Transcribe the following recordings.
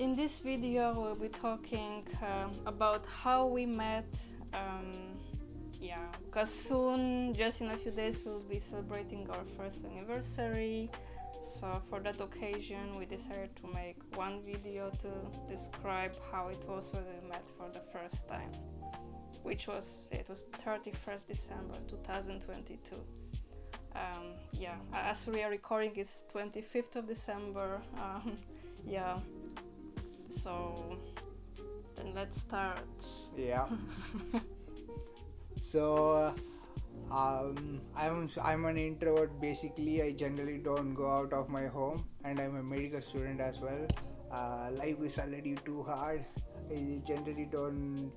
In this video, we'll be talking about how we met. Because soon, just in a few days, we'll be celebrating our first anniversary. So, for that occasion, we decided to make one video to describe how it was when we met for the first time, which was 31st December 2022. As we are recording, it's 25th of December. Yeah. So then let's start. Yeah. So I'm an introvert. Basically, I generally don't go out of my home, and I'm a medical student as well. Life is already too hard. I generally don't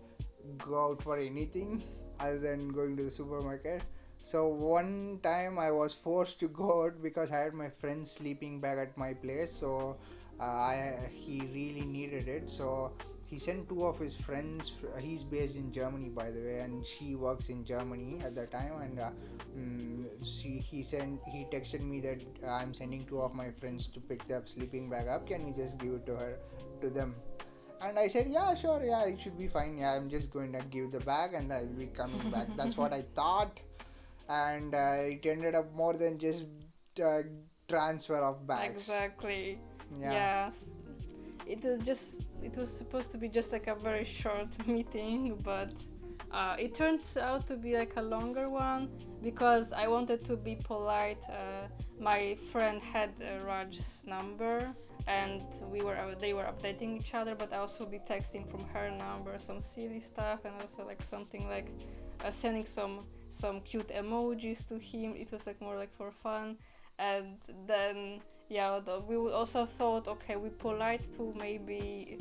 go out for anything other than going to the supermarket. So one time I was forced to go out because I had my friend sleeping back at my place. So he really needed it. So he sent two of his friends. He's based in Germany, by the way, and she works in Germany at the time. And he texted me that I'm sending two of my friends to pick the sleeping bag up. Can you just give it to them? And I said, yeah, sure, yeah, it should be fine. Yeah, I'm just going to give the bag and I'll be coming back. That's what I thought. And it ended up more than just uh, transfer of bags. Exactly. Yeah. Yes. It was supposed to be just like a very short meeting, but it turned out to be like a longer one because I wanted to be polite. My friend had Raj's number, and they were updating each other, but I also be texting from her number some silly stuff, and also like something like sending some cute emojis to him. It was like more like for fun, and then we would also thought, okay, we polite to maybe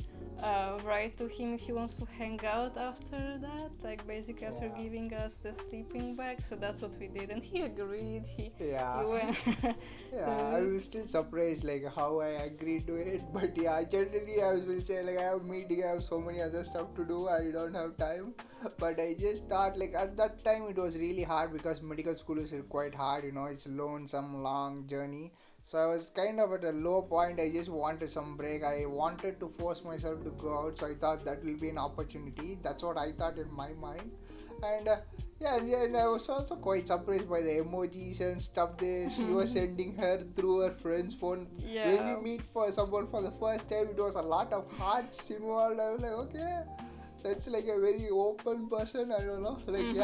write to him if he wants to hang out after that, like basically after giving us the sleeping bag. So that's what we did, and he agreed. He went. Yeah, I was still surprised like how I agreed to it, but yeah, generally I will say like I have meeting, I have so many other stuff to do, I don't have time. But I just thought like at that time it was really hard because medical school is quite hard, it's lonesome, long journey. So I was kind of at a low point. I just wanted some break. I wanted to force myself to go out. So I thought that will be an opportunity. That's what I thought in my mind. And and I was also quite surprised by the emojis and stuff there. She was sending her through her friend's phone. When we meet for someone for the first time, it was a lot of hearts involved. I was like, okay, that's like a very open person. I don't know. Like,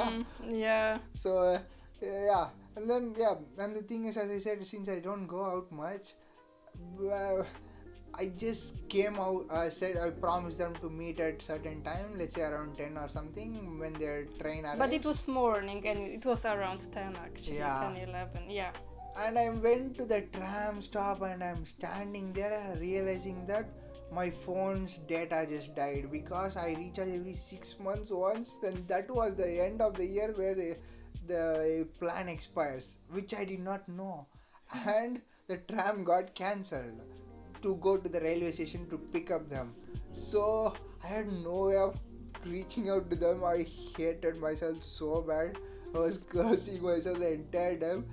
Yeah. So, yeah. And then, and the thing is, as I said, since I don't go out much, uh, I just came out, said I promised them to meet at certain time, let's say around 10 or something, when their train arrives. But it was morning, and it was around 10 actually. Yeah. 10, 11, yeah. And I went to the tram stop and I'm standing there realizing that my phone's data just died because I recharge every 6 months once, and that was the end of the year where the plan expires, which I did not know. And the tram got cancelled to go to the railway station to pick up them. So I had no way of reaching out to them. I hated myself so bad. I was cursing myself the entire time.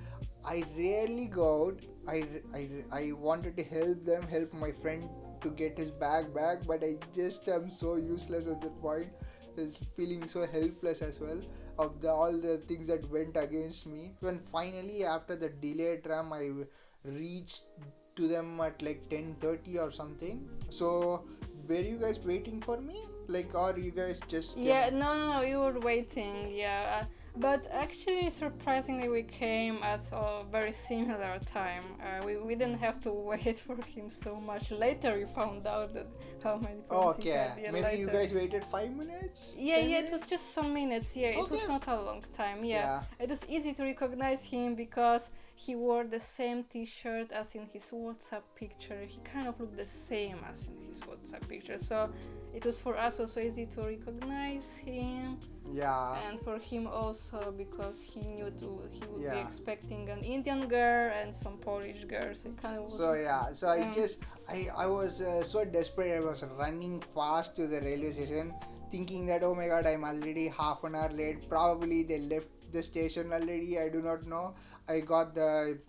I rarely go out. I wanted to help my friend to get his bag back, but I just am so useless at that point. Is feeling so helpless as well of all the things that went against me. When finally after the delayed tram I reached to them at like 10:30 or something. So were you guys waiting for me? Like, or you guys just No, you were waiting, yeah. But actually, surprisingly, we came at a very similar time. We didn't have to wait for him so much. Later, we found out that how many points he had. Yeah, maybe later. You guys waited 5 minutes. Yeah, it was just some minutes. Yeah, it was not a long time. Yeah, it was easy to recognize him because he wore the same T-shirt as in his WhatsApp picture. He kind of looked the same as in his WhatsApp picture. So it was for us also easy to recognize him. Yeah. And for him also because he would be expecting an Indian girl and some Polish girls. It kind of was. So I was so desperate. I was running fast to the railway station, thinking that oh my god, I'm already half an hour late. Probably the station already. I do not know. I got the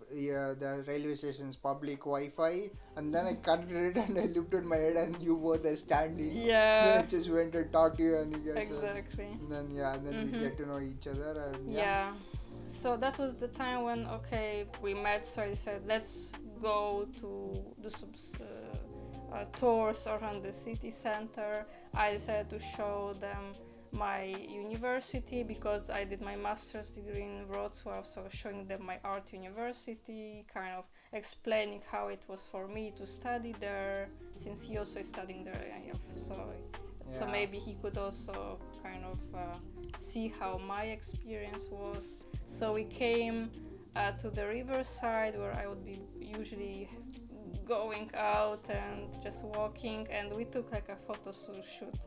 railway station's public Wi-Fi, and then I connected it and I lifted my head, and you both are standing. Then I Yeah, just went and talked to you, and you guys are. exactly. And then yeah, and then we Mm-hmm. get to know each other, and yeah. Yeah. So that was the time when, okay, we met. So I said, let's go to do some tours around the city center. I decided to show them my university because I did my master's degree in Wrocław. So showing them my art university, kind of explaining how it was for me to study there, since he also is studying there. Yeah, so Yeah. maybe he could also kind of see how my experience was. So we came to the riverside where I would be usually going out and just walking, and we took like a photo shoot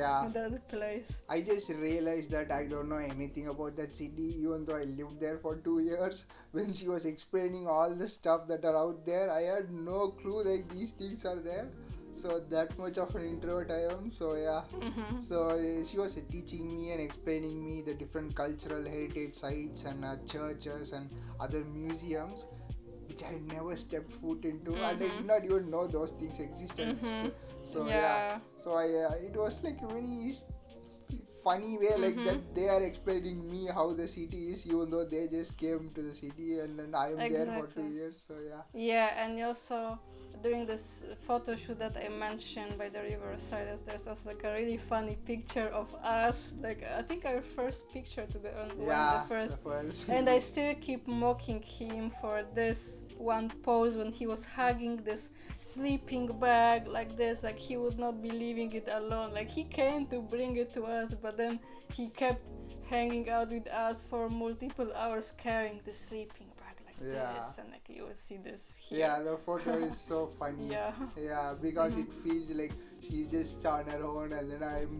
Yeah. in that place. I just realized that I don't know anything about that city, even though I lived there for 2 years. When she was explaining all the stuff that are out there, I had no clue like these things are there. So that much of an introvert I am. So yeah. Mm-hmm. So she was teaching me and explaining me the different cultural heritage sites and churches and other museums, which I had never stepped foot into, and I did not even know those things existed. Mm-hmm. So yeah. Yeah. So it was like a very funny way like that Mm-hmm. they are explaining me how the city is, even though they just came to the city, and then I am there for 2 Exactly. years. So yeah. Yeah, and also during this photo shoot that I mentioned by the riverside, there's also like a really funny picture of us. Like I think our first picture together, one of Yeah, the first. the first. And I still keep mocking him for this one pose when he was hugging this sleeping bag like this, like he would not be leaving it alone. Like he came to bring it to us, but then he kept hanging out with us for multiple hours carrying the sleeping bag like Yeah. this, and like you will see this here. Yeah, the photo is so funny. Yeah. Yeah, because it feels like she's just on her own, and then I'm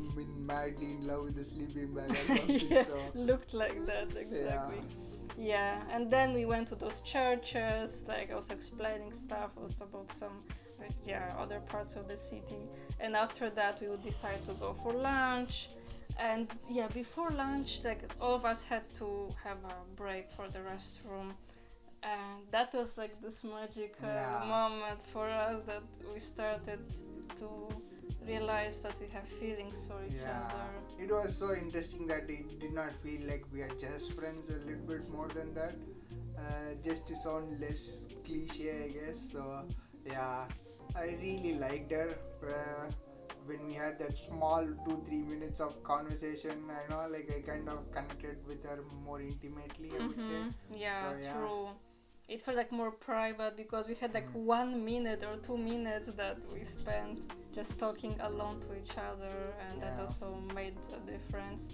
madly in love with the sleeping bag or something. Yeah, So looked like that exactly. Yeah, and then we went to those churches. Like I was explaining stuff also about some, other parts of the city. And after that, we would decide to go for lunch. And yeah, before lunch, like all of us had to have a break for the restroom. And that was like this magical Yeah. moment for us that we started to realize that we have feelings for each yeah, other. it was so interesting that it did not feel like we are just friends. A little bit more than that, just to sound less cliche, I guess. So yeah, I really liked her. When we had that small 2-3 minutes of conversation, I know, like I kind of connected with her more intimately, I would say. Yeah, So, yeah. true. It felt like more private because we had like 1 minute or 2 minutes that we spent just talking alone to each other, and that Yeah. also made a difference.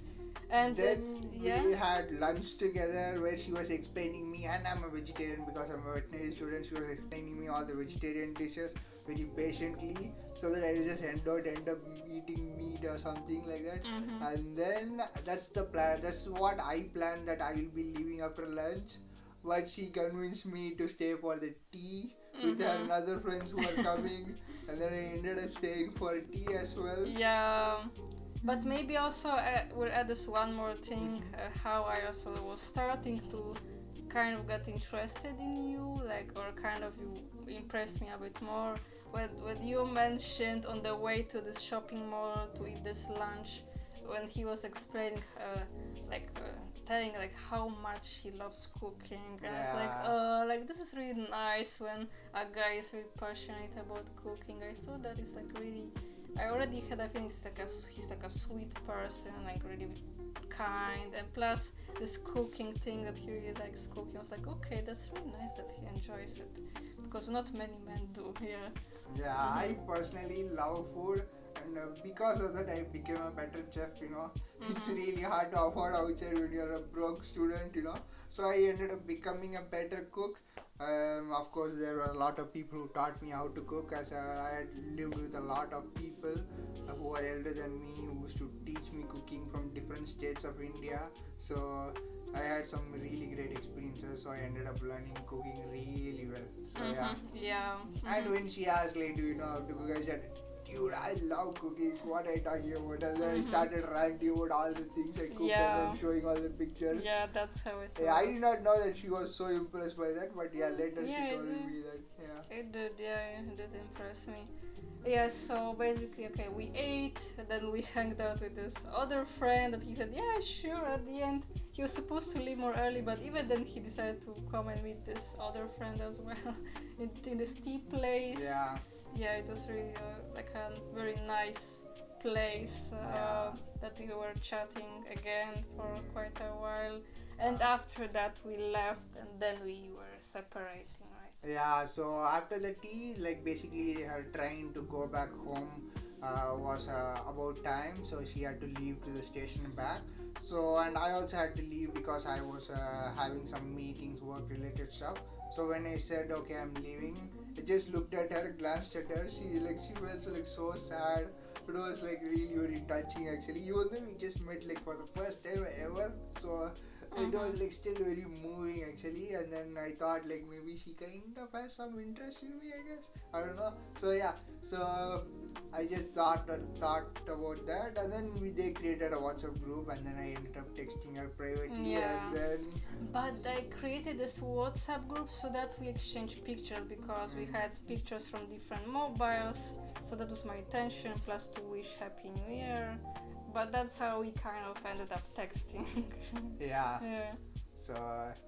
And Then yeah. we had lunch together where she was explaining me, and I'm a vegetarian because I'm a veterinary student. She was explaining me all the vegetarian dishes very patiently, so that I just end up eating meat or something like that. Mhm. And then that's the plan. That's what I planned, that I will be leaving after lunch. But she convinced me to stay for the tea with her and other friends who were coming, and then I ended up staying for tea as well. Yeah, but maybe also we'll add this one more thing, how I also was starting to kind of get interested in you, like, or kind of you impressed me a bit more when you mentioned on the way to this shopping mall to eat this lunch, when he was explaining telling like how much he loves cooking, and I was like, Yeah. like this is really nice when a guy is really passionate about cooking. I thought that is like really, I already had, I think he's like a sweet person, like really kind, and plus this cooking thing that he really likes cooking. I was like, okay, that's really nice that he enjoys it, because not many men do. Yeah. Yeah, I personally love food, and because of that, I became a better chef. It's really hard to afford outside when you're a broke student. So I ended up becoming a better cook. Of course, there were a lot of people who taught me how to cook, as I had lived with a lot of people who are elder than me, who used to teach me cooking from different states of India. So I had some really great experiences. So I ended up learning cooking really well. So yeah. Yeah. And when she asked, like, do you know how to cook, I said, dude, I love cooking. What are you talking about? And then I Mhm. started ranting about all the things I cooked Yeah. and then showing all the pictures. Yeah, that's how it Yeah, I was. did not know that she was so impressed by that, but yeah, later Yeah, she it told did. me that. Yeah. It did, yeah, it did impress me. Yeah, so basically, okay, we ate, and then we hanged out with this other friend, and he said, yeah, sure, at the end. He was supposed to leave more early, but even then he decided to come and meet this other friend as well in this tea place. Yeah. Yeah, it was really like a very nice place Yeah. that we were chatting again for quite a while. And after that, we left, and then we were separating, right? Yeah, so after the tea, like basically her trying to go back home was about time, so she had to leave to the station back. So, and I also had to leave because I was having some meetings, work related stuff. So when I said okay, I'm leaving, I just looked at her, glanced at her. She was like so sad. It was like really very touching actually. Even though we just met like for the first time ever, so it was like still very moving actually. And then I thought like maybe she kind of has some interest in me, I guess. I don't know. So yeah, so I just thought about that, and then they created a WhatsApp group, and then I ended up texting her privately, Yeah. and then But I created this WhatsApp group so that we exchange pictures because we had pictures from different mobiles. So that was my intention, plus to wish Happy New Year. But that's how we kind of ended up texting. yeah. Yeah. So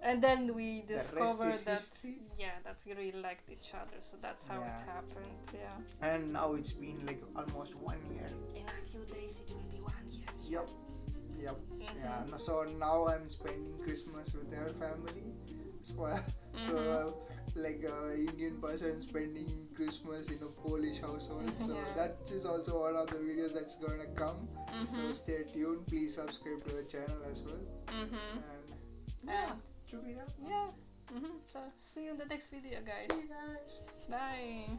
And then we the rest discovered is that history. that we really liked each other. So that's how Yeah. it happened. Yeah. And now it's been like almost 1 year. In a few days it will be 1 year. Yep. Yep. Mhm. Yeah. So now I'm spending Christmas with her family. So like a Indian person spending Christmas in a Polish household. So Yeah. that is also one of the videos that's gonna come. So Mhm. stay tuned. Please subscribe to our channel as well. Mhm. And yeah, should be that. Yeah. So see you in the next video, guys. See you guys. Bye.